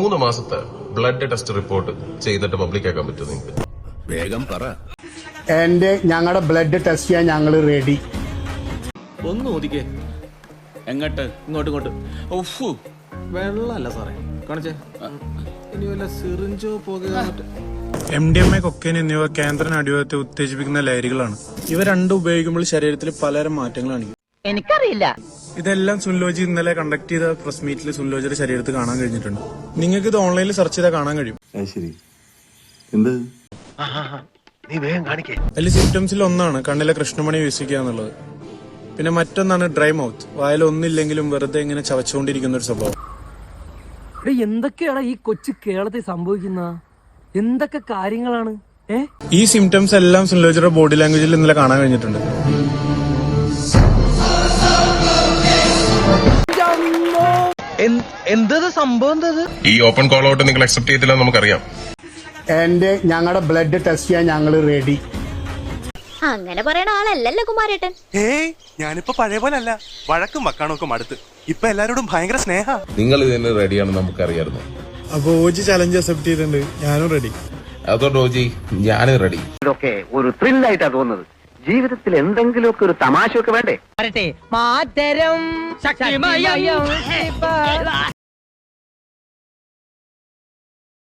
3 മാസത്തെ blood test report ചെയ്തിട്ട് public ആക്കാൻ പറ്റുമോ നിങ്ങൾക്ക്? വേഗം പറ. ഞങ്ങളുടെ ബ്ലഡ് ടെസ്റ്റ് ചെയ്യാൻ ഞങ്ങൾ റെഡി. ഒന്ന് ഒതുക്കേ. എങ്ങോട്ട്? ഇങ്ങോട്ട്. ഒഫു, വെള്ളമല്ല സാറേ. കാണിച്ചേ. ഇനി വല്ല സിറിഞ്ചോ പോകുക. MDMA, കൊക്കൈൻ എന്നിവ കേന്ദ്ര നാഡീവ്യൂഹത്തെ ഉത്തേജിപ്പിക്കുന്ന ലഹരികളാണ്. ഇവ രണ്ടും ഉപയോഗിക്കുമ്പോൾ ശരീരത്തിൽ പലതരം മാറ്റങ്ങളാണ്. എനിക്കറിയില്ല. ഇതെല്ലാം സുൻലോജി ഇന്നലെ കണ്ടക്ട് ചെയ്ത പ്രസ് മീറ്റിൽ സുൻലോജിയുടെ ശരീരത്തിൽ കാണാൻ കഴിഞ്ഞിട്ടുണ്ട്. നിങ്ങൾക്ക് ഇത് ഓൺലൈനിൽ സെർച്ച് ചെയ്താൽ കാണാൻ കഴിയും. അതിൽ സിംറ്റംസിൽ ഒന്നാണ് കണ്ണിലെ കൃഷ്ണമണി വീക്ഷിക്കുക എന്നുള്ളത്. പിന്നെ മറ്റൊന്നാണ് ഡ്രൈ മൗത്ത്, വായിൽ ഒന്നില്ലെങ്കിലും വെറുതെ ഇങ്ങനെ ചവച്ചുകൊണ്ടിരിക്കുന്ന ഒരു സ്വഭാവം. എന്തൊക്കെയാണ് ഈ കൊച്ചു കേരളത്തിൽ സംഭവിക്കുന്ന? എന്തൊക്കെ കാര്യങ്ങളാണ്? ഈ സിംറ്റംസ് എല്ലാം സുൻലോജിയുടെ ബോഡി ലാംഗ്വേജിൽ ഇന്നലെ കാണാൻ കഴിഞ്ഞിട്ടുണ്ട്. എന്തത് സംഭവം? ഈ ഓപ്പൺ കോൾ ഔട്ട് നിങ്ങൾ അക്സെപ്റ്റ് ചെയ്തില്ല നമുക്കറിയാം. ഞങ്ങളുടെ ബ്ലഡ് ടെസ്റ്റ് ചെയ്യാൻ ഞങ്ങൾ റെഡി. അങ്ങനെ പറയണ ആളല്ലല്ലോ കുമാരേട്ടൻ. ഞാനിപ്പോ പഴയ പോലെ അല്ല. വഴക്കും വക്കാണൊക്കെ മടുത്ത് ഇപ്പൊ എല്ലാരോടും ഭയങ്കര സ്നേഹ. നിങ്ങൾ ഇതിന് റെഡിയാണെന്ന് നമുക്കറിയായിരുന്നു. അപ്പൊ ഓജി ചലഞ്ച് അക്സെപ്റ്റ് ചെയ്തിട്ടുണ്ട്. ഞാനും റെഡി. അതോണ്ട് ഓജി ഞാനും റെഡി. ഇതൊക്കെ ഒരു ത്രില്ലായിട്ടാ തോന്നുന്നത്. ജീവിതത്തിൽ എന്തെങ്കിലുമൊക്കെ ഒരു തമാശയൊക്കെ വേണ്ടേ? മാതരം